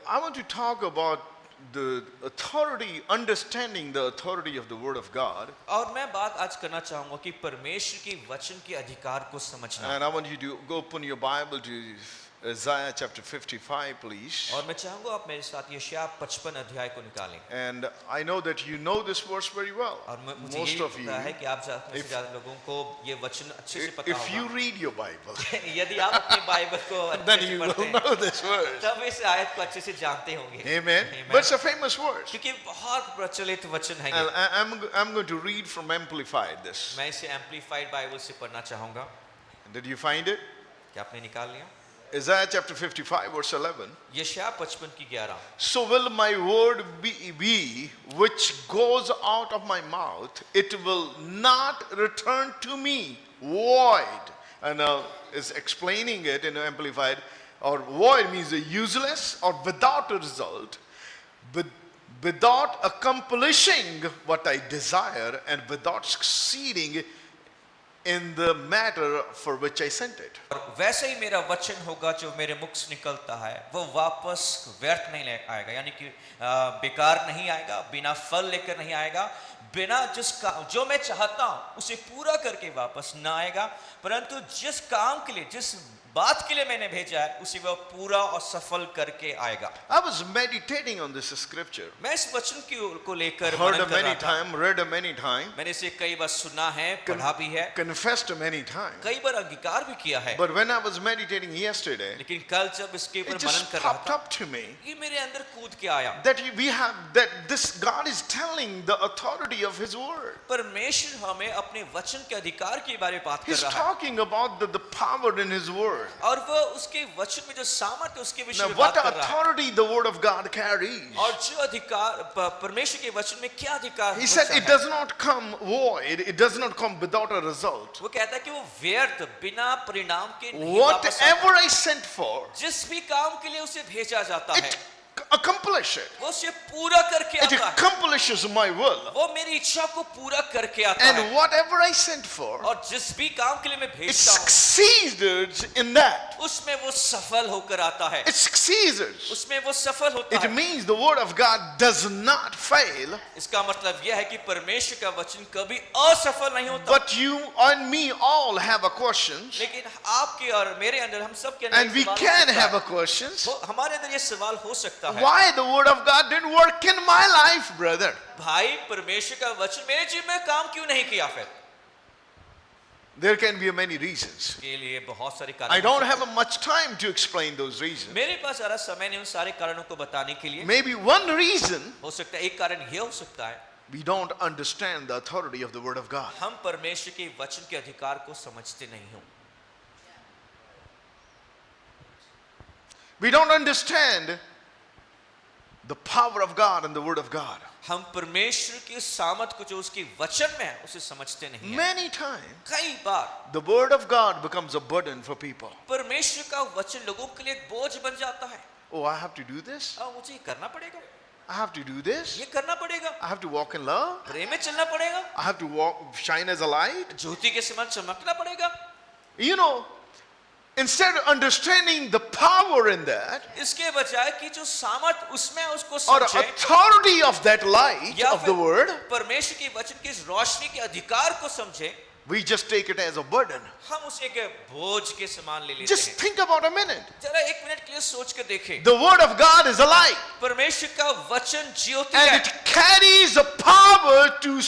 I want to talk about the authority, understanding the authority of the Word of God. और मैं बात आज करना चाहूंगा कि परमेश्वर की वचन के अधिकार को समझना। And I want you to go open your Bible to Isaiah chapter 55, please. और मैं चाहूंगा आप मेरे साथ यशायाह 55 अध्याय को निकालें। And I know that you know this verse very well. और मुझे Most ये of you. पता है कि आप ज़्यादा लोगों को ये वचन अच्छे से पता If you होगा। read your Bible, यदि आप अपनी बाइबल को then अच्छे से you पढ़ते will हैं, know this verse. तब इस आयत को अच्छे से जानते होंगे। Amen. Amen. But it's a famous verse. क्योंकि बहुत प्रचलित वचन है And ये। I'm going to read from Amplified this. मैं इसे एम्पलीफाइड बाइबल से पढ़ना चाहूंगा। Did you find it? क्या आपने निकाल लिया? Isaiah chapter 55, verse 11. यशायाह 55 की 11। So will my word be which goes out of my mouth, it will not return to me void. And is explaining it in Amplified, or void means useless or without a result, without accomplishing what I desire and without succeeding in the matter for which I sent it. और वैसे ही मेरा वचन होगा जो मेरे मुख से निकलता है वो वापस व्यर्थ नहीं आएगा, यानी कि बेकार नहीं आएगा, बिना फल लेकर नहीं आएगा, बिना जो मैं चाहता हूं उसे पूरा करके वापस ना आएगा, परंतु जिस काम के लिए, जिस बात के लिए मैंने भेजा है उसे वह पूरा और सफल करके आएगा। I was meditating on this scripture. मैं इस वचन को लेकर Heard मनन a कर many रहा था। times, read a many times, मैंने इसे कई बार सुना है, पढ़ा भी है, confessed a many times. कई बार अंगीकार भी किया है, But when I was meditating yesterday, लेकिन कल जब इसके ऊपर it मनन just कर रहा popped था up to me ये मेरे अंदर कूद के आया। that this God is telling the authority of His word. परमेश्वर हमें अपने वचन के अधिकार के बारे में बात कर He's रहा है talking about the power in His word. और वह उसके वचन में जो सामर्थ्य है उसके विषय Now, में what बात कर रहा है authority the word of God carries? और जो अधिकार परमेश्वर के वचन में क्या अधिकार He said होता it है? does not come void, it does not come without a result. वो कहता है कि वो व्यर्थ बिना परिणाम के नहीं वापस आता। Whatever I sent for, जिस भी काम के लिए उसे भेजा जाता है it accomplishes it. वो उसे पूरा करके It आता है, accomplishes my will. वो मेरी इच्छा को पूरा करके आता है And whatever I sent for, और जिस भी काम के लिए मैं it भेजता हूँ succeeds in that. उसमें वो सफल होकर आता है, It succeeds. उसमें वो सफल होता It है। means the word of God does not fail, इसका मतलब यह है कि परमेश्वर का वचन कभी असफल नहीं होता। but you and me all have a questions, लेकिन आपके और मेरे अंदर, हम सब के अंदर and ये we सवाल हो can सकता have है। a questions. हमारे अंदर ये सवाल हो सकता है, Why the word of God didn't work in my life, brother? भाई परमेश्वर का वचन मेरे जीवन में काम क्यों नहीं किया? फिर There can be many reasons. के लिए बहुत सारे कारण I हो don't सकते have much time to explain those reasons. हैं। मेरे पास ज़्यादा समय नहीं उन सारे कारणों को बताने के लिए। Maybe one reason, हो सकता है एक कारण ये हो सकता है we don't understand the authority of the word of God. हम परमेश्वर के वचन के अधिकार को समझते नहीं हो। We don't understand the power of God and the word of God. हम परमेश्वर की सामर्थ को जो उसके वचन में है उसे समझते नहीं हैं। Many times, कई बार the word of God becomes a burden for people. परमेश्वर का वचन लोगों के लिए एक बोझ बन जाता है। Oh, I have to do this. मुझे ये करना पड़ेगा, I have to do this. ये करना पड़ेगा, I have to walk in love. प्रेम में चलना पड़ेगा, I have to shine as a light. ज्योति के समान चमकना पड़ेगा। You know, instead of understanding the power in that, इसके बजाय कि जो सामर्थ उसमें उसको or समझे authority of that light या of the word, परमेश्वर के वचन के इस रोशनी के अधिकार को समझे, we just take it as a burden. हम उसे एक बोझ के समान ले लेते Just हैं। think about a minute. जरा एक मिनट के लिए सोच कर देखें, The word of God is a light, परमेश्वर का वचन ज्योति and है it carries the power to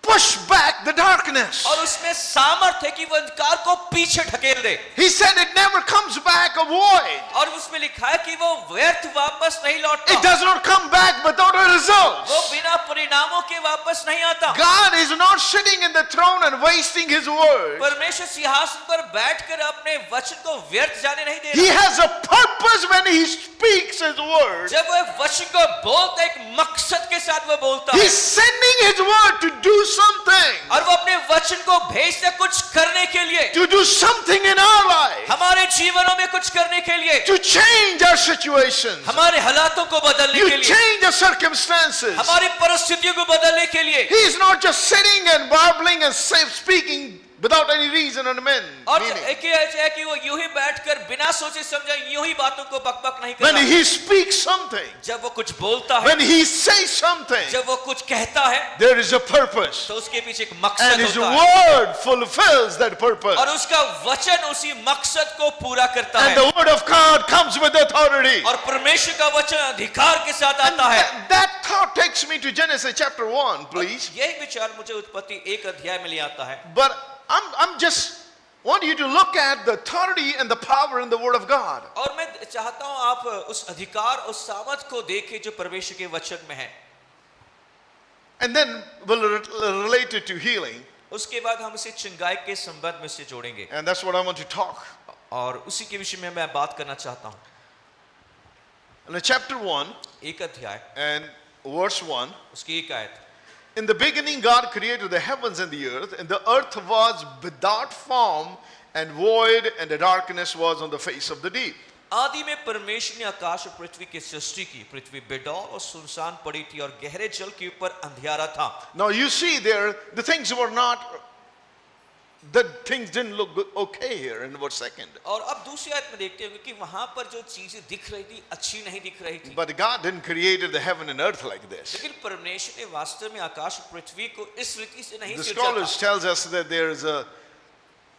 push back the darkness. और उसमें सामर्थ है कि वह अंधकार को पीछे ढकेल दे। He said it never comes back a void. और उसमें लिखा है कि वो व्यर्थ वापस नहीं लौटता, It does not come back without a result. वो बिना परिणामों के वापस नहीं आता। God is not sitting in the throne and wasting His word. परमेश्वर सिंहासन पर बैठकर अपने वचन को व्यर्थ जाने नहीं दे He रहा। has a purpose when He speaks His word. जब वह वचन को बोलता है, एक मकसद के साथ वह बोलता है He's sending His word to do something, और वो अपने वचन को भेजता है कुछ करने के लिए, to do something in our life, हमारे जीवनों में कुछ करने के लिए, to change our situations. हमारे हालातों को बदलने You के लिए, change the circumstances. हमारी परिस्थितियों को बदलने के लिए। He is not just sitting and babbling and speaking without any reason and और meaning. एक ही है कि वो यूं ही बैठकर बिना सोचे समझे यूं ही बातों को बकबक नहीं When करता। he speaks something, जब वो कुछ बोलता है, when he says something, जब वो कुछ कहता है, there is a purpose. तो उसके पीछे एक And मकसद his होता है word fulfills that purpose. और उसका वचन उसी मकसद को पूरा करता And है the word of God comes with authority. और परमेश्वर का वचन अधिकार के साथ And आता है। that thought takes me to Genesis chapter 1, please. यही विचार मुझे उत्पत्ति 1 अध्याय में ले आता है। But I'm just want you to look at the authority and the power in the word of God. और मैं चाहता हूं आप उस अधिकार उस सामर्थ को देखें जो परमेश्वर के वचन में है। And then we'll relate it to healing. उसके बाद हम इसे चंगाई के संबंध में से जोड़ेंगे And that's what I want to talk. और उसी के विषय में मैं बात करना चाहता हूं। In chapter 1 1 अध्याय and verse 1, उसकी एक आयत। in the beginning God created the heavens and the earth was without form and void, and the darkness was on the face of the deep. आदि में परमेश्वर ने आकाश और पृथ्वी की सृष्टि की। पृथ्वी बेडौल और सुनसान पड़ी थी और गहरे जल के ऊपर अंधियारा था। Now you see there, the things were not, the things didn't look good, okay here in verse 2. और अब दूसरी आयत में देखते होंगे कि वहां पर जो चीजें दिख रही थी अच्छी नहीं दिख रही थी। But God didn't create the heaven and earth like this. लेकिन परमेश्वर ने वास्तव में आकाश और पृथ्वी को इस रीति से नहीं The सृजा scholars था। tells us that there is a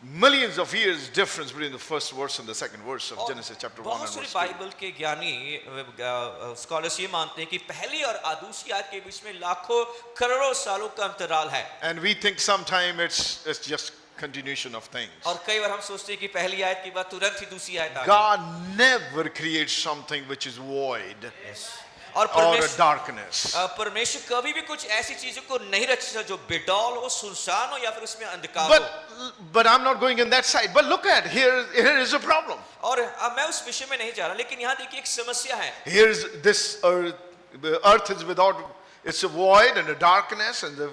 millions of years difference between the first verse and the second verse of और Genesis chapter 1 बहुत and सारे verse 2. बाइबल के ज्ञानी स्कॉलर्स ये मानते हैं कि पहली और दूसरी आयत के बीच में लाखों करोड़ों सालों का अंतराल है। And we think sometime it's just continuation of things. और कई बार हम सोचते हैं कि पहली आयत के बाद तुरंत ही दूसरी आयत आ गई। God never creates something which is void और or a परमेश्वर darkness. परमेश्वर कभी भी कुछ ऐसी चीजों को नहीं रचता जो बेडौल हो, सुनसान हो या फिर उसमें अंधकार हो। But I'm not going in that side. But look at here is a problem. और अब मैं उस विषय में नहीं जा रहा, लेकिन यहाँ देखिए एक समस्या है। Here's this earth. The earth is without, it's a void and a darkness and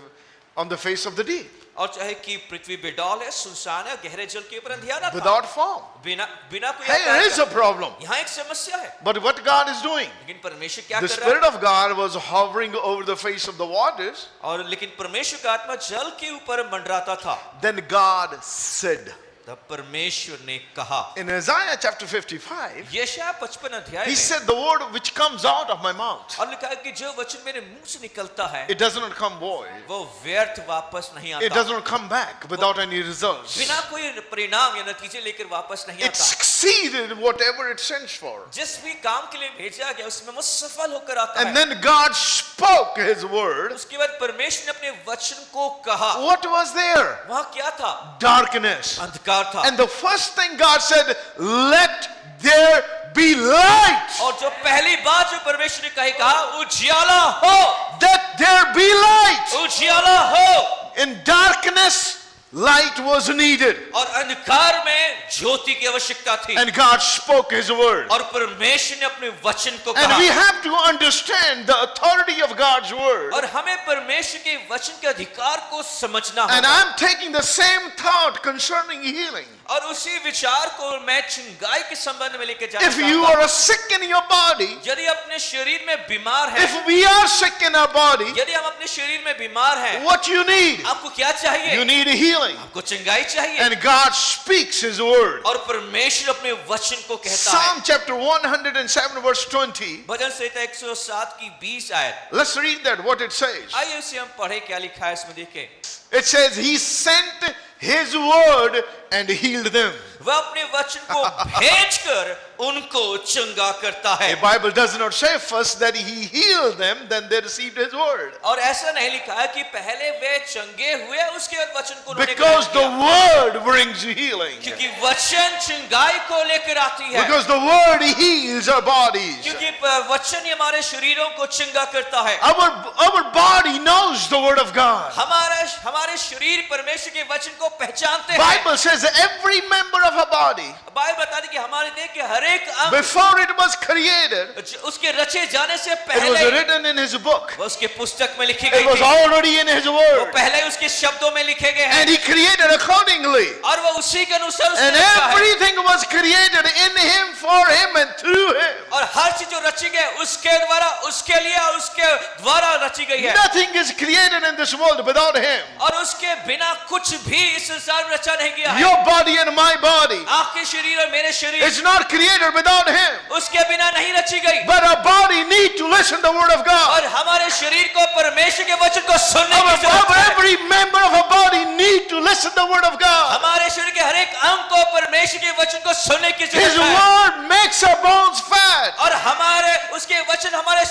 on the face of the deep. और चाहे कि पृथ्वी बेडौल है, सुनसान है, गहरे जल के ऊपर अंधियारा था। Without form. बिना कोई Hey, there is a problem. यहाँ एक समस्या है। But what God is doing, लेकिन परमेश्वर क्या the कर रहा Spirit है? of God was hovering over the face of the waters. और लेकिन परमेश्वर का आत्मा जल के ऊपर मंडराता था। Then God said, तब परमेश्वर ने कहा। in Isaiah chapter 55, यशायाह 55 अध्याय He में said, the word which comes out of my mouth, और लिखा है कि जो वचन मेरे मुंह से निकलता है it does not come void. वो व्यर्थ वापस नहीं It आता। does not come back without any results. बिना कोई परिणाम या नतीजे लेकर वापस नहीं It आता। succeeded whatever it sends for. जिस भी काम के लिए भेजा गया उसमें वो सफल होकर आता And है। then God spoke His word. उसके बाद परमेश्वर ने अपने वचन को कहा। What was there? वहां क्या था? Darkness. अंधकार था। And the first thing God said, let there be light. और जो पहली बात जो परमेश्वर ने कहा उजियाला हो। Let there be light. उजियाला हो। In darkness, light was needed. और अंधकार में ज्योति की आवश्यकता थी। And God spoke His word. और परमेश्वर ने अपने वचन को And कहा। we have to understand the authority of God's word. और हमें परमेश्वर के वचन के अधिकार को समझना And होगा। I'm taking the same thought concerning healing. और उसी विचार को मैं चंगाई के संबंध में लेकर जाना If you चाहता हूं। are sick in your body, यदि अपने शरीर में बीमार है, if we are sick in our body, यदि हम अपने शरीर में बीमार हैं, what you need? आपको क्या चाहिए? You need a healing. आपको चंगाई चाहिए। And God speaks His word. और परमेश्वर अपने वचन को कहता है। Psalm chapter 107 verse 20. भजन संहिता 107 की 20 आयत। Let's read that, what it says. आइए उसे हम पढ़े, क्या लिखा है इसमें देखें। It says, He sent His word and healed them. वह अपने वचन को भेजकर उनको चंगा करता है। The Bible does not say first that He healed them, then they received His word. और ऐसा नहीं लिखा है कि पहले वे चंगे हुए उसके बाद वचन को उन्होंने Because ग्रहण the किया। word brings healing. क्योंकि वचन चंगाई को लेकर आती है। Because the word heals our bodies. क्योंकि वचन ही हमारे शरीरों को चंगा करता है। Our body knows the word of God. हमारे शरीर परमेश्वर के वचन को पहचानते हैं। Bible says that every member of of her body, Bible बताती कि हमारे देह के हर एक अंग before it was created, उसके रचे जाने से it was पहले written in his book. वो उसके पुस्तक में लिखी It गई was थी, already in his वो word. पहले ही उसके शब्दों में लिखे गए हैं And he created accordingly. और वो उसी के अनुसार उसने And रचा है। everything was created in him, for him, and through him. और हर चीज जो रची गई उसके द्वारा, उसके लिए और उसके द्वारा रची गई है Nothing is created in this world without him. और उसके बिना कुछ भी इस संसार में रचा नहीं गया है। Your body and my body आपके शरीर और मेरे शरीर is not created without him. उसके बिना नहीं रची गई But our body need to listen to the word of God. और हमारे शरीर को परमेश्वर के वचन को सुनने की जरूरत है। Every member of our body need to listen to the word of God. हमारे शरीर के हर एक अंग को परमेश्वर के वचन को सुनने की His जरूरत है word makes our bones fat. और हमारे उसके वचन हमारे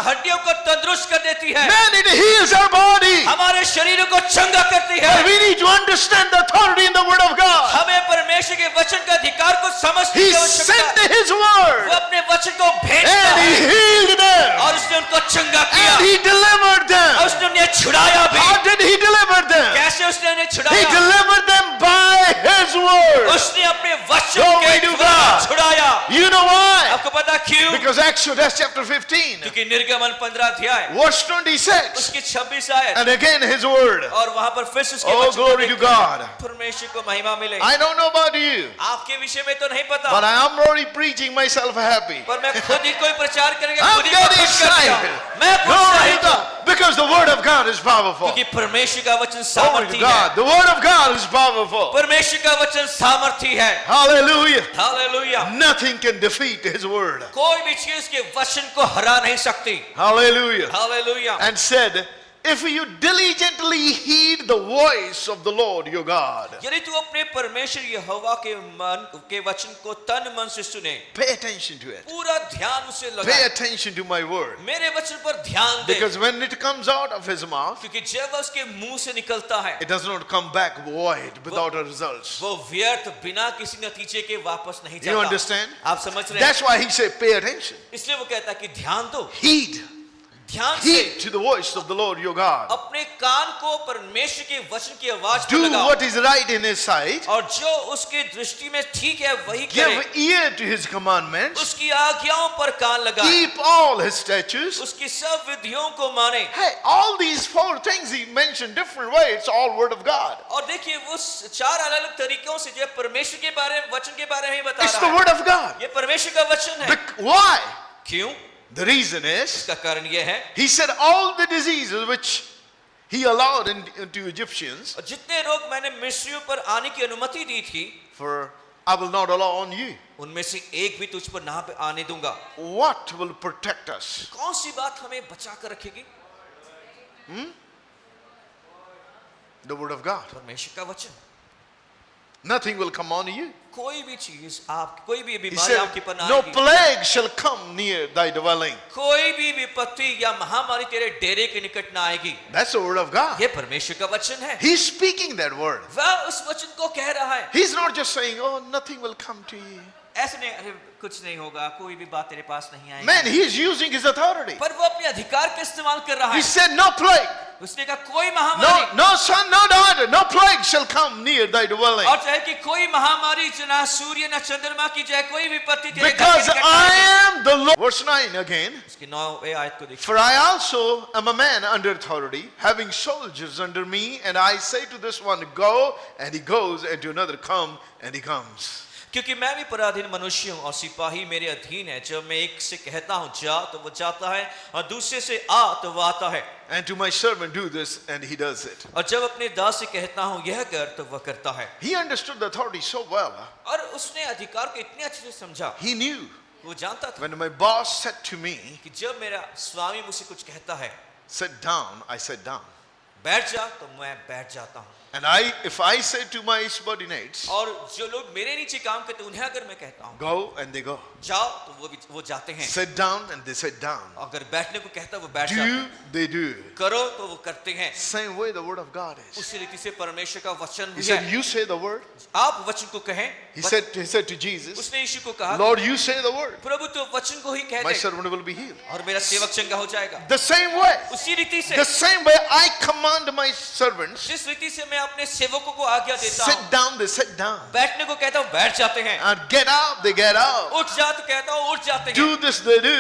हड्डियों को तंदुरुस्त कर देती है, Man, it heals our body. हमारे शरीर को चंगा करती है। But we need to understand the authority in the word of God. हमें परमेश्वर के वचन का अधिकार को समझने He की आवश्यकता sent है। his वो word अपने वचन को भेजता and he है healed them और उसने उनको चंगा किया and he delivered और them. उसने उन्हें छुड़ाया भी। How did he deliver them? कैसे उसने उन्हें He छुड़ाया? delivered them by his word. उसने अपने वचन Glory के to द्वारा God. छुड़ाया। You know why? आपको पता क्यों? Because Exodus chapter 15, क्योंकि निर्गमन 15 अध्याय verse 26, उसकी 26 आयत and again his word. और वहां पर फिर से उसके Oh, वचन को glory to देखते हैं। God. परमेश्वर को महिमा मिले। I don't know about you, आपके विषय में तो नहीं पता, but I am already preaching myself happy. पर मैं खुद ही कोई प्रचार करके I'm खुद ही को getting खुश कर दिया। excited. मैं खुश Glory to रहित हूं, God. Because the word of God is powerful. क्योंकि परमेश्वर का वचन Glory सामर्थी to है। God. The word of God is powerful. परमेश्वर का वचन सामर्थी है। Hallelujah. Hallelujah. Nothing can defeat his word. कोई भी चीज के वचन को हरा नहीं सकती। Hallelujah. Hallelujah. And said, if you diligently heed the voice of the Lord your God. यदि तू अपने परमेश्वर यहोवा के मन के वचन को तन मन से सुने, Pay attention to it. पूरा ध्यान उसे Pay लगा, attention to my word. मेरे वचन पर ध्यान दे, Because when it comes out of his mouth, क्योंकि जब वह उसके मुंह से निकलता है it does not come back void without a results. वो व्यर्थ बिना किसी नतीजे के वापस नहीं You जाता। understand? आप समझ रहे हैं? That's why he said, pay attention. इसलिए वो कहता है कि ध्यान दो, Heed. ध्यान से Heed to the voice of the Lord your God. अपने कान को परमेश्वर के वचन की आवाज पर Do लगाओ what is right in his sight. और जो उसके दृष्टि में ठीक है वही Give करे, ear to his commandments. उसकी आज्ञाओं पर कान लगाए, Keep all his statutes. उसकी सब विधियों को माने। Hey, all these four things he mentioned different way. It's all word of God. और देखिए वो चार अलग अलग तरीकों से जो है परमेश्वर के बारे में, वचन के बारे में ही बता It's रहा the है। word of God. ये परमेश्वर का वचन है। Why? क्यों? The reason is, इसका कारण ये है, he said all the diseases which he allowed into Egyptians, जितने रोग मैंने मिस्रियों पर आने की अनुमति दी थी, for I will not allow on you. उनमें से एक भी तुझ पर ना आने दूंगा। What will protect us? कौन सी बात हमें बचा कर रखेगी? The word of God. परमेश्वर का वचन। Nothing will come on you. कोई भी चीज आप, कोई भी He बीमारी said, आपके पर ना no आएगी, plague shall come near thy dwelling. कोई भी विपत्ति या महामारी तेरे डेरे के निकट ना आएगी। That's the word of God. ये परमेश्वर का वचन है। He's speaking that word. वह उस वचन को कह रहा है। He's not just saying, oh, nothing will come to you. ऐसे नहीं, अरे कुछ नहीं होगा, कोई भी बात तेरे पास नहीं आएगी। Man, he's using his authority. पर वो अपने अधिकार का इस्तेमाल कर रहा He है। said, no plague. उसने कहा कोई महामारी, No son, no daughter, no plague shall come near thy dwelling. और चाहे कि कोई महामारी ना सूर्य ना चंद्रमा की, चाहे कोई विपत्ति तेरे घर के Because निकट ना I आएगी। am the Lord. Verse 9 again. उसकी 9वें आयत को देखिए। For I also am a man under authority, having soldiers under me, and I say to this one, go, and he goes, and to another, come, and he comes. क्योंकि मैं भी पराधीन मनुष्य हूँ और सिपाही मेरे अधीन है। जब मैं एक से कहता हूँ जा तो वो जाता है, और दूसरे से आ तो वो आता है, And to my servant do this, and he does it. और जब अपने दास से कहता हूँ यह कर तो वह करता है। He understood the authority so well. और उसने अधिकार को इतने अच्छे से समझा, He knew वो जानता था when my boss said to me, कि जब मेरा स्वामी मुझसे कुछ कहता है sit down, I sat down. बैठ जा, तो मैं बैठ जाता हूँ। And if I say to my subordinates, और जो लोग मेरे नीचे काम करते हैं उन्हें अगर मैं कहता हूँ go, and they go. जाओ, तो वो जाते हैं। Sit down, and they sit down. अगर बैठने को कहता है वो बैठ जाते Do, हैं। they do. करो तो वो करते हैं। Same way the word of God is. उसी रीति से परमेश्वर का वचन He भी said, है। you say the word. आप वचन को कहें। He said to Jesus, उसने यीशु को कहा, Lord, you say the word. प्रभु तो वचन को ही कह My they servant will be healed. और मेरा सेवक चंगा हो जाएगा। The same way. उसी रीति से The same way I command command my servants, जिस रीति से मैं अपने सेवकों को आज्ञा देता sit हूँ, down, they sit down. बैठने को कहता हूँ बैठ जाते हैं, And get up, they get up. उठ जा तो कहता हूँ उठ जाते हैं, Do this, they do.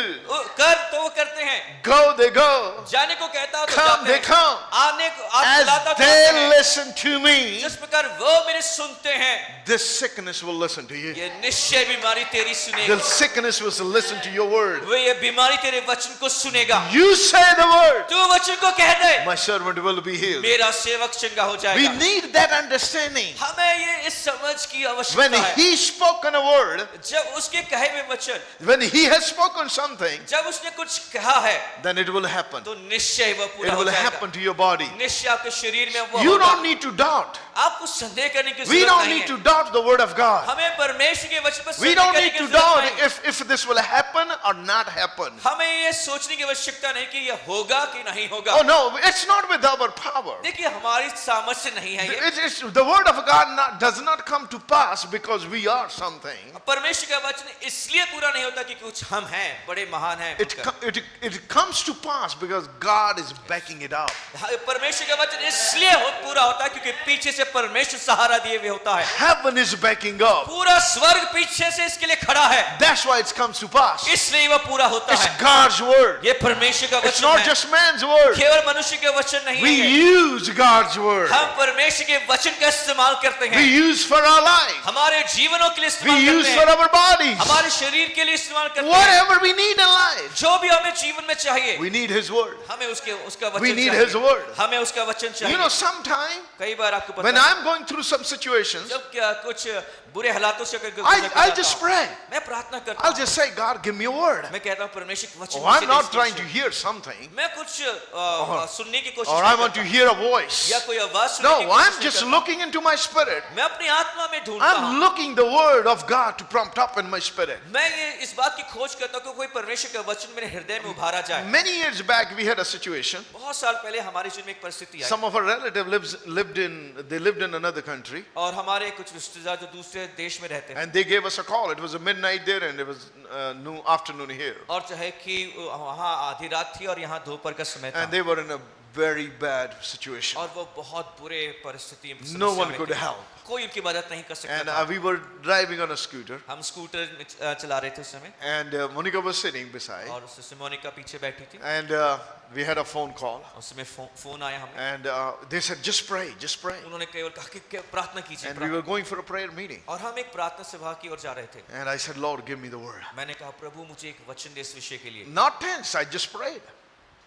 कर तो वो करते हैं, Go, they go. जाने को कहता हूँ तो Come, जाते they हैं, come. आने को As बुलाता तो आते they हैं। listen to me, जिस प्रकार वो मेरे सुनते हैं, this sickness will listen to you. ये निश्चय बीमारी तेरी The सुनेगा, sickness will listen to your word. वो ये बीमारी तेरे वचन को सुनेगा। You say the word, तू वचन को कह दे, my servant will be healed. मेरा सेवक चंगा हो We जाएगा। need that understanding. हमें ये इस समझ की When आवश्यकता है। he spoken a word, जब उसके कहे हुए वचन, when he has spoken something, जब उसने कुछ कहा है, then it will happen. तो निश्चय वह पूरा It हो will जाएगा। happen to your body. निश्चय आपके शरीर में वो You होगा। don't need to doubt. आपको संदेह करने की We जरूरत don't नहीं need है। to doubt the word of God. हमें परमेश्वर के वचन पर We संदेह don't करने need की to जरूरत doubt नहीं। if this will happen or not happen. हमें ये सोचने की आवश्यकता नहीं कि यह होगा कि नहीं होगा। Oh no, it's not with our power. देखिए हमारी सामर्थ्य नहीं है ये। The word of God does not come to pass because we are something. परमेश्वर का वचन इसलिए पूरा नहीं होता कि कुछ हम हैं, बड़े महान हैं। It comes to pass because God is backing it up. परमेश्वर का वचन इसलिए पूरा होता है क्योंकि पीछे से परमेश्वर सहारा दिए हुए होता है। Heaven is backing up. पूरा स्वर्ग पीछे से इसके लिए खड़ा है, That's why it comes to pass. इसलिए वह पूरा होता It's है। God's word. ये परमेश्वर का It's वचन not है, just man's word. केवल मनुष्य के वचन नहीं We है। use God's word. हम परमेश्वर के वचन का इस्तेमाल करते We हैं, use for our life. हमारे जीवनों के लिए We इस्तेमाल use करते for हैं, our bodies. हमारे शरीर के लिए इस्तेमाल करते हैं। Whatever we need in life, जो भी हमें जीवन में चाहिए, we need His word. हमें उसका We वचन need चाहिए। His word. हमें उसका वचन You know, चाहिए। sometime कई बार आपको पता when है, I'm going through some situations, जब क्या कुछ बुरे हालातों से अगर गुजर I'll जाता just हूं, pray. मैं प्रार्थना करता I'll हूं। just say, God, give me a word. मैं कहता हूं परमेश्वर के वचन Oh, I'm मुझे not दे trying to दीजिए। hear something, मैं कुछ सुनने की कोशिश or नहीं I want to करता, hear a voice. या कोई आवाज सुनने No, की कोशिश I'm नहीं just करता। looking into my spirit. मैं अपनी आत्मा में ढूंढता हूं। I'm looking the word of God to prompt up in my spirit. मैं ये इस बात की खोज करता हूं कि कोई परमेश्वर का वचन मेरे हृदय में उभारा जाए। Many years back, we had a situation. बहुत साल पहले हमारे जीवन में एक परिस्थिति आई, Some of our relatives lived in another country, और हमारे कुछ रिश्तेदार जो दूसरे देश में रहते हैं, and they gave us a call. It was a midnight there, and it was afternoon here. और चाहे कि वहाँ आधी रात थी और यहाँ दोपहर का समय था, And they were in a very bad situation. और वो बहुत बुरे परिस्थिति में No समस्या one में could थे। help. कोई उनकी मदद नहीं कर सकता And था। we were driving on a scooter, हम स्कूटर चला रहे थे उस समय, and Monica was sitting beside, और मोनिका पीछे बैठी थी, and we had a phone call, उस समय फोन आया हमें। and they said, just pray, just pray. उन्होंने केवल कहा कि प्रार्थना कीजिए, And we were going for a prayer meeting. और हम एक प्रार्थना सभा की ओर जा रहे थे। And I said, Lord, give me the word. मैंने कहा प्रभु मुझे एक वचन दे इस विषय के लिए, Not tense, I just prayed.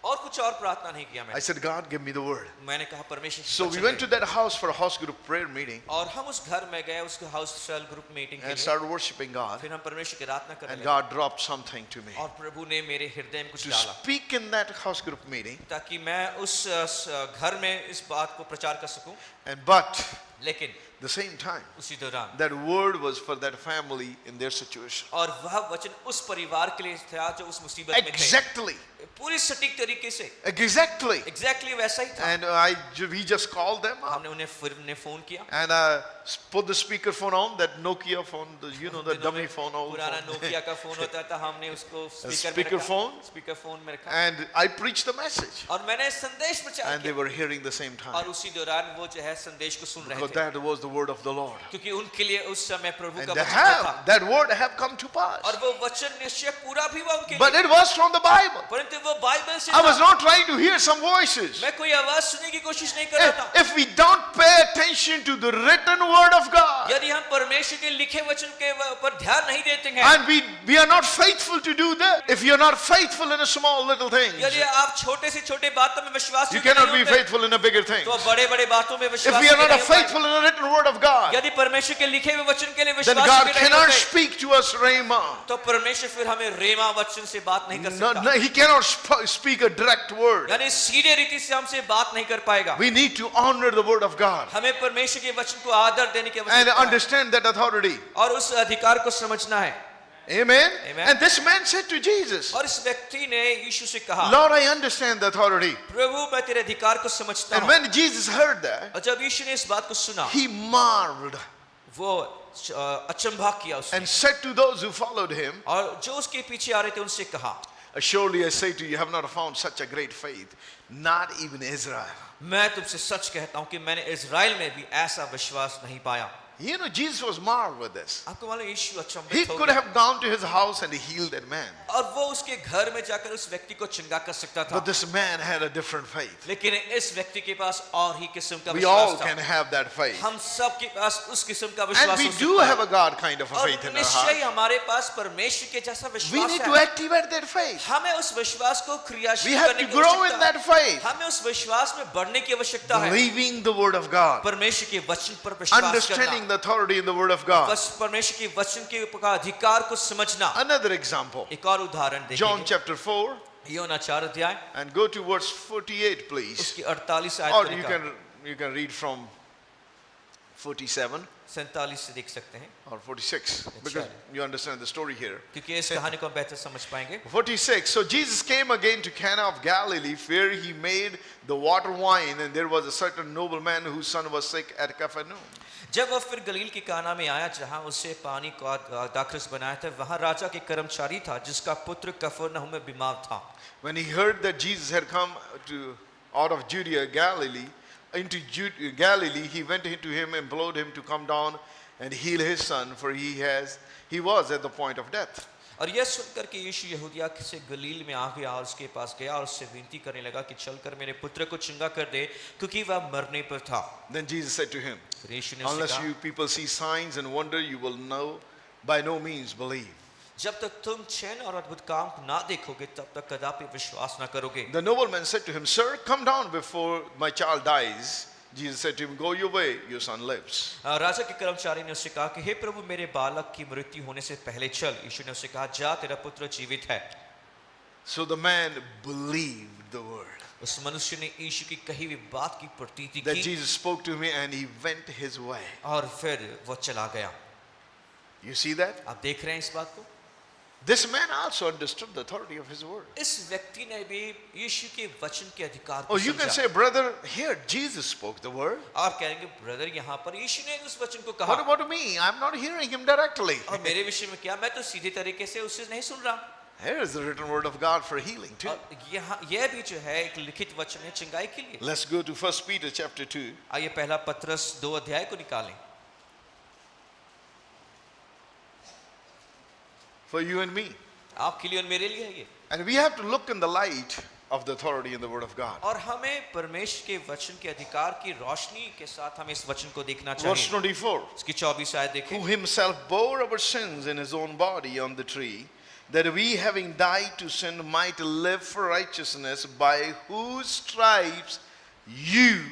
और कुछ और प्रार्थना नहीं किया I मैंने। said, God, give me the word. मैंने कहा परमेश्वर So we वचन went they. to that house for a house group prayer meeting और हम उस घर में गए, उसके हाउस सेल ग्रुप मीटिंग के and लिए, started worshiping God. फिर हम परमेश्वर की आराधना करने And लगे, God dropped something to me और प्रभु ने मेरे हृदय में कुछ to डाला, speak in that house group meeting. ताकि मैं उस घर में इस बात को प्रचार कर सकूं। But लेकिन the same time, उसी दौरान that word was for that family in their situation. और वह वचन उस परिवार के लिए था जो उस मुसीबत में थे, Exactly. पूरी सटीक तरीके से, Exactly. एग्जैक्टली वैसा ही था। And we just called them up हमने उन्हें फोन किया, and put the speaker phone on, that Nokia phone, the dummy phone, old पुराना phone. नोकिया का फोन होता था, हमने उसको speaker phone? स्पीकर फोन में रखा, And I preached the message. और मैंने संदेश प्रचार And they किया, were hearing the same time. और उसी दौरान वो जो है संदेश को सुन रहे Because थे, that was the word of the Lord. क्योंकि उनके लिए उस समय प्रभु And का they वचन था, have, that word have come to pass. और वो वचन निश्चय पूरा भी हुआ उनके But लिए, it was from the Bible. परंतु वो बाइबल से I was था। not trying to hear some voices. मैं कोई आवाज सुनने की कोशिश नहीं कर रहा था। If we don't pay attention to the written word of God, यदि हम परमेश्वर के लिखे वचन के ऊपर ध्यान नहीं देते हैं, and we are not faithful to do that, if you're not faithful in a small little things, यदि आप छोटे से छोटे बातों में विश्वास you नहीं cannot be होते, faithful in a bigger thing. तो बड़े बड़े बातों में If विश्वास we are not नहीं होते, faithful in the written word of God, यदि परमेश्वर के लिखे हुए वचन के लिए then विश्वास God नहीं cannot होते, speak to us rhema. तो परमेश्वर फिर हमें रेमा वचन से बात नहीं कर No, सकता, no, he cannot speak a direct word. यानी सीधे रीति से हमसे बात नहीं कर पाएगा। We need to honor the word of God हमें परमेश्वर के वचन को आदर देने की and आवश्यकता है, understand that authority. और उस अधिकार को समझना है। Amen. Amen. And this man said to Jesus, और इस व्यक्ति ने यीशु से कहा, Lord, I understand the authority. प्रभु मैं तेरे अधिकार को समझता And हूँ। when Jesus heard that, और जब यीशु ने इस बात को सुना, he marveled वो अचंभा किया उसने, and said to those who followed him, और जो उसके पीछे आ रहे थे उनसे कहा, Surely I say to you, you have not found such a great faith, not even Israel. मैं तुमसे सच कहता हूं कि मैंने इज़राइल में भी ऐसा विश्वास नहीं पाया। You know, Jesus was marveled with this. आपको मालूम यीशु He अचंभित हो could गया have gone to his house and healed that man. और वो उसके घर में जाकर उस व्यक्ति को चंगा कर सकता था, But this man had a different faith. लेकिन इस व्यक्ति के पास और ही किस्म का We all विश्वास can था। have that faith. हम सब के पास उस किस्म का And विश्वास we हो do सकता have है a God kind of a और faith in our निश्चय heart. ही हमारे पास परमेश्वर के जैसा We विश्वास need to है। activate that faith. हमें उस विश्वास को We क्रियाशील have करने to की grow in आवश्यकता that है। faith. हमें उस विश्वास में बढ़ने की आवश्यकता है। Believing the word of God. परमेश्वर के वचन पर विश्वास करना, Understanding the authority in the word of God. बस परमेश्वर के वचन के अधिकार को समझना। Another example. एक और उदाहरण John देखेंगे, chapter 4 योना 4 अध्याय and go to verse 48 please. उसकी 48 आयत Or को you can read from 47 47 से देख सकते हैं, or 46 because you understand the story here. क्योंकि इस कहानी को हम बेहतर समझ पाएंगे। 46. So Jesus came again to Cana of Galilee, where he made the water wine, and there was a certain nobleman whose son was sick at Capernaum. जब वह फिर गलील के काना में आया जहां उसे पानी को दाखरस बनाया था, वहां राजा के कर्मचारी था जिसका पुत्र कफरनहूम में बीमार था। When he heard that Jesus had come out of Judea, Galilee, Galilee, he went into him, implored him to come down and heal his son, for he was at the point of death. और यह सुनकर कि यीशु यहूदिया से गलील में आ गया और उसके पास गया और उससे विनती करने लगा कि चलकर मेरे पुत्र को चंगा कर दे, क्योंकि वह मरने पर था। Then Jesus said to him, फिर यीशु ने उससे unless कहा, you people see signs and wonder, you will by no means believe. जब तक तुम चिन्ह और अद्भुत काम ना देखोगे तब तक कदापि विश्वास ना करोगे। The nobleman said to him, Sir, come down before my child dies. Jesus said to him, Go your way, your son lives. राजा के कर्मचारी ने उससे कहा कि हे प्रभु, मेरे बालक की मृत्यु होने से पहले चल। यीशु ने उससे कहा, जा, तेरा पुत्र जीवित है। So the man believed the word उस मनुष्य ने यीशु की कही हुई बात की प्रतीति that की Jesus spoke to me, and he went his way. और फिर वो चला गया। You see that? आप देख रहे हैं इस बात को? This man also understood the authority of his word. इस व्यक्ति ने भी यीशु के वचन के अधिकार को Oh, you can समझा। say, brother, here Jesus spoke the word. आप कहेंगे, ब्रदर, यहाँ पर यीशु ने उस वचन को What कहा, about me? I'm not hearing him directly. और मेरे विषय में क्या, मैं तो सीधे तरीके से उससे नहीं सुन रहा। Here is the written word of God for healing too. और यहाँ यह भी जो है एक लिखित वचन है चंगाई के लिए। Let's go to 1 Peter chapter 2. आइए पहला पत्रस 2 अध्याय को निकालें, For you and me. आपके लिए और मेरे लिए है ये। And we have to look in the light of the authority in the word of God. और हमें परमेश्वर के वचन के अधिकार की रोशनी के साथ हमें इस वचन को देखना Verse चाहिए। 24. इसकी 24 आयत देखें। Who himself bore our sins in his own body on the tree, that we having died to sin might live for righteousness, by whose stripes you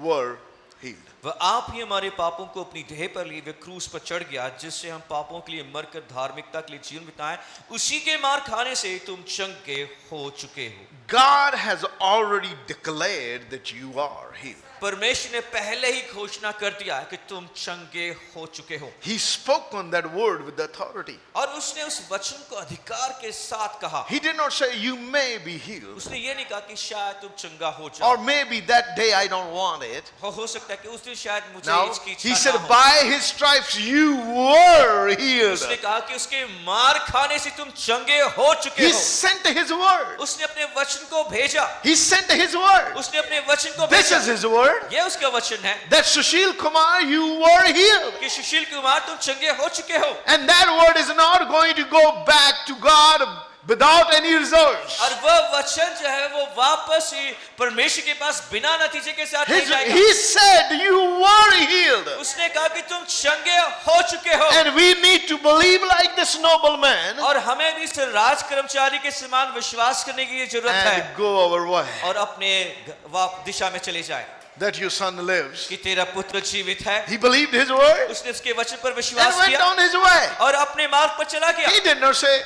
were healed. वह आप ही हमारे पापों को अपनी देह पर लिए वे क्रूस पर चढ़ गया, जिससे हम पापों के लिए मरकर धार्मिकता के लिए जीवन बिताएं। उसी के मार खाने से तुम चंगे हो चुके हो। God has already declared that you are healed. परमेश्वर ने पहले ही घोषणा कर दिया है कि तुम चंगे हो चुके हो। He spoke on that word with authority. और उसने उस वचन को अधिकार के साथ कहा। He did not say you may be healed, उसने ये नहीं कहा कि शायद तुम चंगा हो जाओ, or maybe that day I don't want it. हो सकता है कि उस दिन शायद मुझे No, इसकी he इच्छा said ना हो। by his stripes you were healed. उसने कहा कि उसके मार खाने से तुम चंगे हो चुके He हो। sent his word. उसने अपने वचन को भेजा, He sent his word. उसने अपने वचन को This भेजा। is his word. ये उसका वचन है That Sushil Kumar, you were healed. कि सुशील कुमार तुम चंगे हो चुके हो। And that word is not going to go back to God without any results. और वह वचन जो है वो वापस ही परमेश्वर के पास बिना नतीजे के साथ नहीं जाएगा। He said you were healed. उसने कहा कि तुम चंगे हो चुके हो। And we need to believe like this nobleman और हमें भी इस राज कर्मचारी के समान विश्वास करने की जरूरत है and go our way. और अपने दिशा में चले जाए That your son lives. कि तेरा पुत्र जीवित है। He believed his word उसने उसके वचन पर and विश्वास went किया on his way. और अपने मार्ग पर चला गया। He did not say,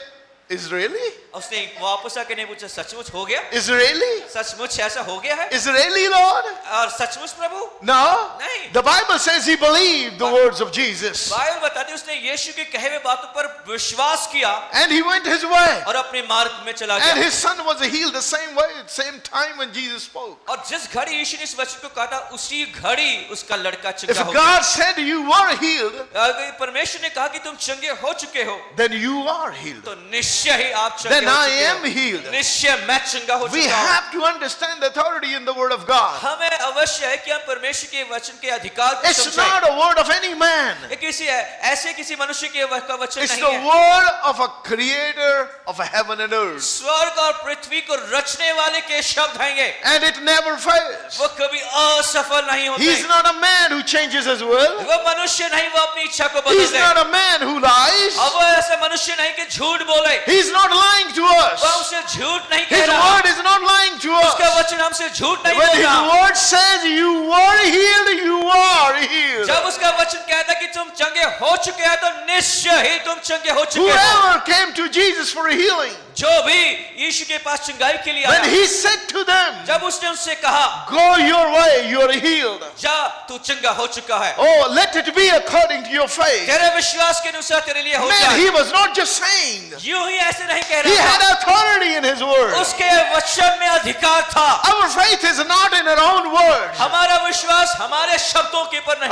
Israeli? उसने वापस आके नहीं पूछा, सचमुच हो गया? Israeli? सचमुच ऐसा हो गया है? Israeli, Lord? और सचमुच प्रभु? No. नहीं। The Bible says he believed the words of Jesus. Bible बताती है उसने यीशु के कहे हुए बातों पर विश्वास किया And he went his way. और अपने मार्ग में चला And गया। his son was healed the same way, same time when Jesus spoke. और जिस घड़ी यीशु ने इस वचन को कहा था, उसी घड़ी उसका लड़का If चंगा हो गया। God said you were healed, अगर परमेश्वर ने कहा कि तुम चंगे हो चुके हो, then you are healed. तो निश्चय निश्चय ही आप चंगे then हो I चुके am हो। healed. निश्चय मैं चंगा हो We चुका हूँ। have to understand the authority in the word of God. हमें अवश्य है कि हम परमेश्वर के वचन के अधिकार को It's समझें। not a word of any man. ये किसी ऐसे किसी मनुष्य के का वचन It's नहीं the है। word of a creator of heaven and earth. स्वर्ग और पृथ्वी को रचने वाले के शब्द हैं ये। And it never fails. वो कभी असफल नहीं होते। He's not a man who changes his will. वो मनुष्य नहीं, वो अपनी इच्छा को बदल He's they. not a man who lies. अब वो ऐसा मनुष्य नहीं कि झूठ बोले। He's not lying to वो us. हमसे झूठ नहीं कह His रहा। word is not lying to उसका us. वचन हमसे झूठ नहीं When बोल his रहा। word says you were healed, you are healed. जब उसका वचन कहता है कि तुम चंगे हो चुके हैं, तो निश्चय ही तुम चंगे हो चुके हो। Whoever came to Jesus for healing, जो भी यीशु के पास चंगाई के लिए when आया, he said to them, जब उसने उनसे कहा, go your way, you are healed. जा तू चंगा हो चुका है, Oh, let it be according to your faith. तेरे विश्वास के अनुसार तेरे लिए हो Man, जाए। he was not just saying. यूं ही ऐसे नहीं कह He रहा had था, authority in his word. उसके वचन में अधिकार था। Our faith is not in our own words. हमारा विश्वास हमारे शब्दों के ऊपर नहीं,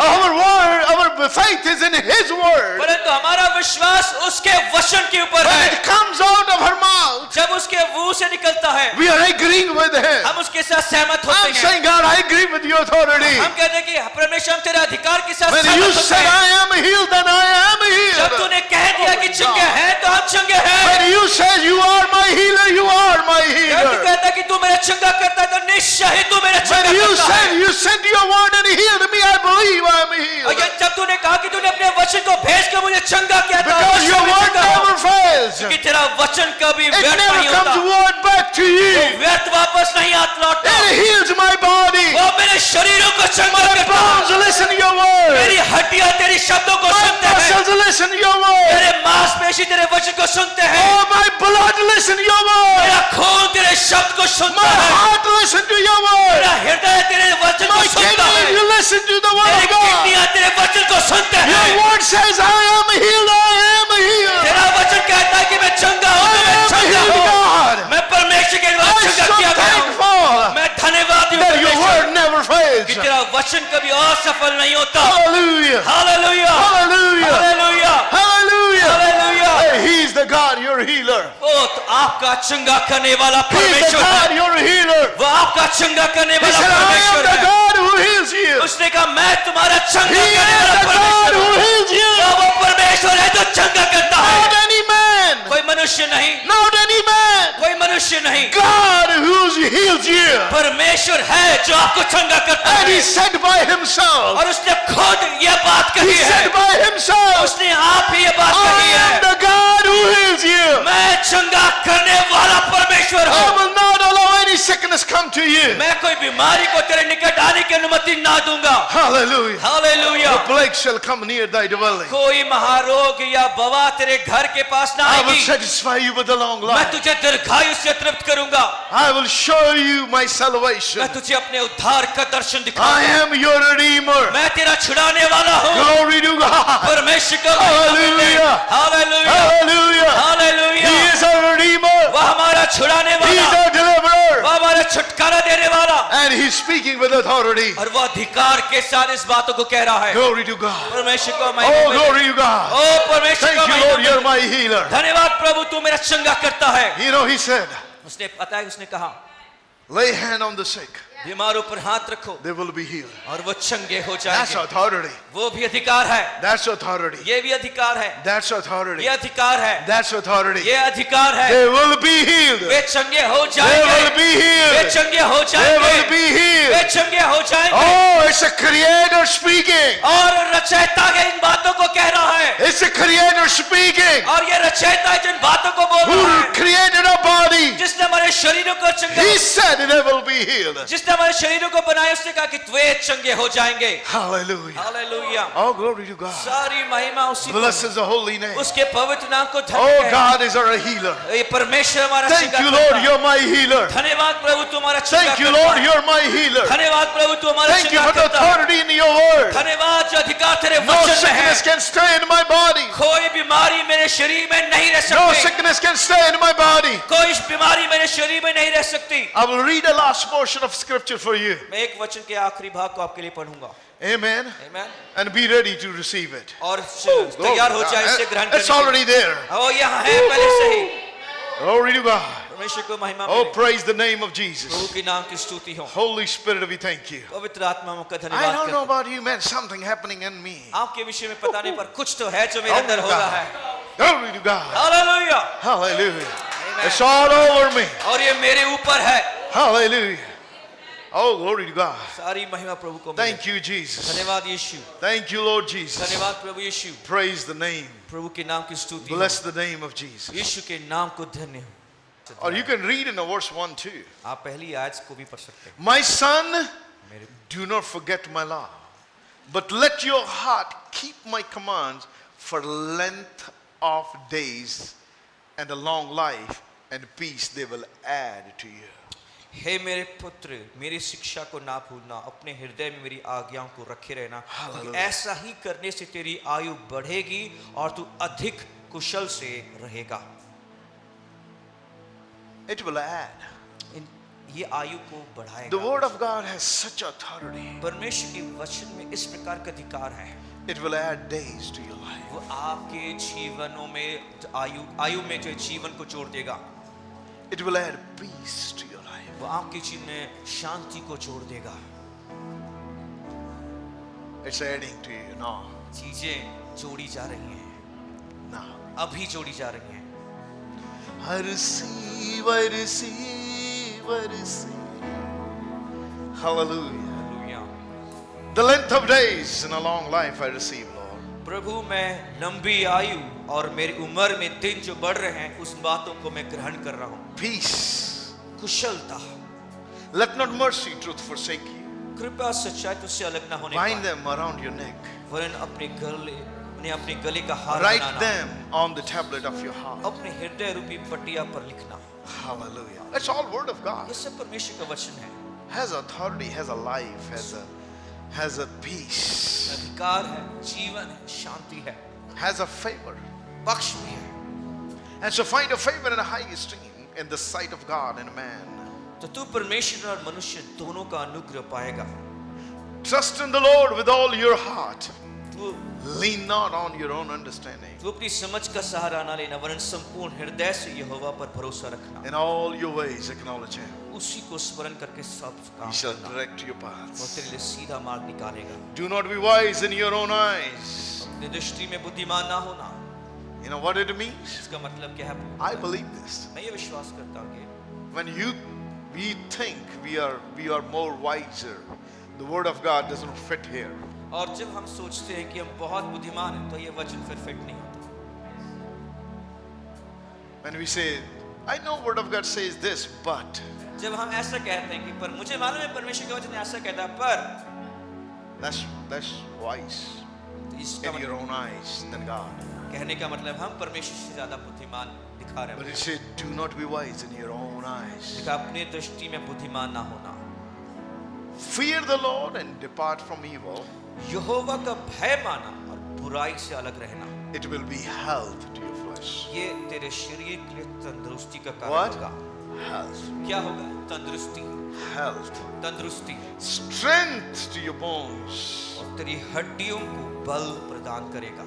Our faith is in his word. परंतु हमारा विश्वास उसके वचन के ऊपर When है। it comes out of her mouth, जब उसके मुंह से निकलता है, we are agreeing with him. हम उसके साथ सहमत होते I'm हैं। saying, God, I agree with your authority. हम कहते हैं कि परमेश्वर हम तेरे अधिकार के साथ When you सहमत होते said हैं। I am healed, then I am जब healed. तूने कह दिया कि चंगे हैं, तो हम चंगे हैं। When you said you are my healer, you are my जब तू healer. कहता है कि तू मेरा चंगा करता है, तो निश्चय ही तू मेरा चंगा When you करता said है। you sent your word and healed me, I believe I am और healed. जब तूने कहा कि तूने अपने वचन को भेज कर मुझे चंगा किया, तो Because अवश्य your मैं word चंगा हूं। never fails. कि तेरा वचन कभी It व्यर्थ never नहीं होता, comes word back to वो you. व्यर्थ वापस नहीं लौटता। It heals my body. वो मेरे शरीरों को चंगा My करता bones है। listen to your word. मेरी हड्डियां तेरी शब्दों को My सुनते हैं, muscles listen to your word. मेरे मांसपेशी तेरे वचन को सुनते हैं, Oh, my blood listen to your word. मेरा खून तेरे शब्द को सुनता My है, heart listen to your word. मेरा हृदय तेरे वचन को My सुनता है, kidneys listen to the word मेरी of God. किडनियां तेरे वचन को सुनते Your हैं। word says I am healed, I am healed. तेरा वचन कहता है कि मैं चंगा हूं, तो I मैं am चंगा healed, हूं। God. मैं परमेश्वर के द्वारा I'm चंगा so किया गया हूं। thankful मैं धन्यवादी हूं that your परमेश्वर word never fails. कि तेरा वचन कभी असफल नहीं होता। Hallelujah. Hallelujah, Hallelujah. Hallelujah, Hallelujah. Hallelujah. Hey, he's the God, your healer. वो तो आपका चंगा करने वाला He's the परमेश्वर God, है। your healer. वो आपका चंगा करने He वाला said, I am परमेश्वर the है। God who heals you. उसने कहा मैं तुम्हारा He चंगा is करने वाला the God परमेश्वर who हूं। heals you. क्या वो परमेश्वर है जो चंगा करता Not है? any man. कोई मनुष्य नहीं, Not any man. कोई मनुष्य नहीं, God who heals you. परमेश्वर है जो आपको चंगा करता And है। he said by himself. और उसने खुद ये बात He कही है, said by himself. उसने आप ही ये बात I कही am है, the God who heals you. मैं चंगा करने वाला परमेश्वर I हूँ। will not allow any sickness come to you. मैं कोई बीमारी को तेरे निकट आने की अनुमति ना दूंगा। Hallelujah. Hallelujah. The plague shall come near thy dwelling. कोई महारोग या बवा तेरे घर के पास ना I will आएगी। satisfy you with a long मैं life. तुझे दीर्घायु से तृप्त करूंगा। I will show you my salvation. मैं तुझे अपने उद्धार का दर्शन I दिखाऊंगा। am your redeemer. मैं तेरा छुड़ाने वाला हूँ। Glory to God. परमेश्वर का Hallelujah. Hallelujah, Hallelujah. Hallelujah. He is our redeemer. वह हमारा छुड़ाने He is वाला, our deliverer. वह हमारा छुटकारा देने वाला, And he's speaking with authority. और वह अधिकार के साथ इस बातों को कह रहा है। Glory to God. परमेश्वर को Oh, महिमा मिले। glory to God. ओ परमेश्वर Thank को you, महिमा Lord. You're मिले। my healer. धन्यवाद प्रभु, तू मेरा चंगा करता है। You know, he said, उसने पता है, उसने कहा lay hand on the sick. बीमारों पर हाथ रखो They will be healed. और वो चंगे हो That's जाएंगे। authority. वो भी अधिकार है, That's authority. ये भी अधिकार है, That's authority. ये अधिकार है, That's authority. ये अधिकार है। They will be healed. वे चंगे हो They will जाएंगे, be वे healed. चंगे हो They will जाएंगे, be वे healed. चंगे हो जाएंगे। Oh, it's a creator speaking. और रचयिता के इन बातों को कह रहा है, It's a creator speaking. और ये रचयिता जिन बातों को बोल रहा Who है, created our body. जिसने हमारे शरीरों को चंगा, He said they will be healed. जिसने हमारे शरीरों को बनाया, उसने कहा कि वे चंगे हो जाएंगे। Hallelujah. Hallelujah, Oh, glory to God. सारी महिमा उसी को, Bless the holy name. उसके पवित्र नाम को धन्य Oh, कहे। God is our healer. ये परमेश्वर हमारा Thank चंगा you, करता Lord. है। You're my healer. धन्यवाद प्रभु, तू हमारा चंगा Thank you, करता Lord. है। You're my healer. धन्यवाद प्रभु, तू हमारा Thank you चंगा for the करता है। authority in your word. धन्यवाद जो अधिकार तेरे No वचन में है। sickness can stay in my body. कोई बीमारी मेरे शरीर में नहीं रह No सकती, sickness can stay in my body. कोई बीमारी मेरे शरीर में नहीं रह सकती। I will read the last portion of scripture for you. मैं एक वचन के आखिरी भाग को आपके लिए पढ़ूंगा। Amen. आमीन। And be ready to receive it. और तैयार हो जाए इसे ग्रहण It's करने के already there. लिए। ओ यहाँ है पहले से ही। Glory to God. परमेश्वर को महिमा Oh, मिले। praise the name of Prabhu Jesus. के नाम की स्तुति हो। Holy Spirit, we thank you. पवित्र आत्मा का I धन्यवाद don't know करते about you, man. Something happening in me. हैं। आपके विषय में पता नहीं पर कुछ तो है जो मेरे अंदर हो रहा है। Glory to God. Hallelujah. Hallelujah. Amen. It's all over me. और ये मेरे ऊपर है। Hallelujah. Oh, glory to God. सारी महिमा प्रभु को मिले। Thank you, Jesus. धन्यवाद यीशु। Thank you, Lord Jesus. धन्यवाद प्रभु यीशु। Praise the name. प्रभु के नाम की स्तुति हो। Bless the name of Jesus. यीशु के नाम को धन्य हो। Or you can read in the verse 1 too. आप पहली आयत को भी पढ़ सकते हैं। My son, मेरे do not forget my law, but let your heart keep my commands for length of days and a long life and peace they will add to you. हे मेरे पुत्र, मेरी शिक्षा को ना भूलना, अपने हृदय में मेरी आज्ञाओं को रखे रहना, क्योंकि ऐसा ही करने से तेरी आयु बढ़ेगी और तू अधिक कुशल से रहेगा। It will add. ये आयु को The बढ़ाएगा। word of God has such authority. परमेश्वर के वचन में इस प्रकार का अधिकार है। It will add days to your life. वो आपके जीवनों में आयु में जो जीवन को जोड़ देगा। It will add peace to your life. वो आपके जीवन में शांति को जोड़ देगा। It's adding to you now. चीजें जोड़ी जा रही हैं, Now. अभी जोड़ी जा रही हैं। I receive, I receive, I receive. Hallelujah. Hallelujah. The length of days in a long life I receive, Lord. प्रभु, मैं लंबी आयु और मेरी उम्र में दिन जो बढ़ रहे हैं उस बातों को मैं ग्रहण कर रहा हूँ। Peace. कुशलता, Let not mercy, truth forsake you. कृपया सच्चाई तुझसे अलग ना होने Bind पाए, them around your neck. वरन अपने गले का हार Write banana, them on the tablet of your heart. अपने हृदय रूपी पटिया पर लिखना। Hallelujah. That's all word of God. ये सब परमेश्वर का वचन है। Has authority, has a life, has a peace, अधिकार है, जीवन है, शांति है, has a favor. पक्ष भी है। And so find a favor and a high esteem in the sight of God and man. तो तू परमेश्वर और मनुष्य दोनों का अनुग्रह पाएगा। Trust in the Lord with all your heart. तू Lean not on your own understanding. तू अपनी समझ का सहारा ना लेना, वरन संपूर्ण हृदय से यहोवा पर भरोसा रखना। In all your ways acknowledge Him. उसी को स्मरण करके सब He काम shall करना। direct your वो paths. तेरे लिए सीधा मार्ग निकालेगा। Do not be wise in your own eyes. अपनी दृष्टि में बुद्धिमान ना होना। You know what it means? इसका मतलब क्या है? I believe this. मैं ये विश्वास करता हूँ कि When we think we are more wiser, the word of God doesn't fit here. और जब हम सोचते हैं कि हम बहुत बुद्धिमान हैं, तो ये वचन फिर फिट नहीं होता। When we say, I know word of God says this, but जब हम ऐसा कहते हैं कि पर मुझे मालूम है परमेश्वर का वचन ऐसा कहता है, पर that's wise तो इसका in your own eyes than God. कहने का मतलब हम परमेश्वर से ज्यादा बुद्धिमान दिखा रहे But हैं। it said, do not be wise in your own eyes. देखा, अपनी दृष्टि में बुद्धिमान ना होना। Fear the Lord and depart from evil. यहोवा का भय माना और बुराई से अलग रहना, It will be health to your flesh. ये तेरे शरीर के लिए तंदुरुस्ती का कारण What? होगा। Health. क्या होगा? तंदुरुस्ती, Health. तंदुरुस्ती Strength to your bones. और तेरी हड्डियों को बल प्रदान करेगा।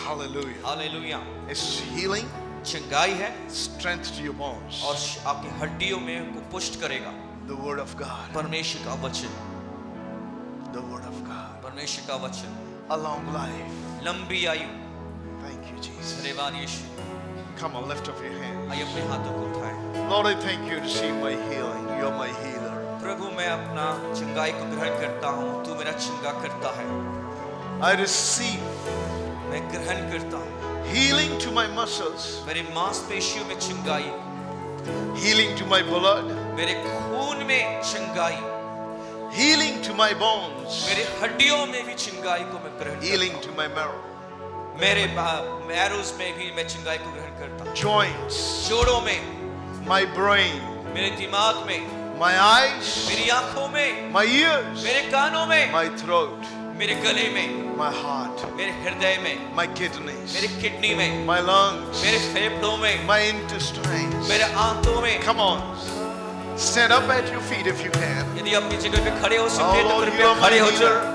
Hallelujah. हालेलुया। It's healing, चंगाई है strength to your bones. और आपकी हड्डियों में को पुष्ट करेगा। The word of God. परमेश्वर का वचन, The word of God. परमेश्वर का वचन, A long life. लंबी आयु। Thank you, Jesus. धन्यवाद यीशु। Come on, lift up your hands. आइए अपने हाथों को उठाएं। Lord, I thank you to receive my healing. You're my healer. प्रभु, मैं अपना चंगाई को ग्रहण करता हूँ, तू मेरा चंगा करता है। I receive मैं ग्रहण करता हूँ healing to my muscles, मेरी मांसपेशियों में चंगाई, healing to my blood, मेरे खून में चंगाई, healing to my bones, मेरे हड्डियों में भी चंगाई को मैं ग्रहण healing करता to my marrow, हूँ। मेरे मैरोज में भी मैं चंगाई को ग्रहण करता हूँ। joints, जोड़ों में, my brain, मेरे दिमाग में, my eyes, मेरी आंखों में, my ears, मेरे कानों में, my throat, मेरे गले में, my heart, मेरे हृदय में, my kidneys, मेरे किडनी में, my lungs, मेरे फेफड़ों में, my intestines. मेरे आंतों में। Come on. Stand up at your feet if you can. यदि अपनी जगह पे खड़े हो Oh सकते हैं तो Lord, you कृपया are my खड़े हो जाओ। healer.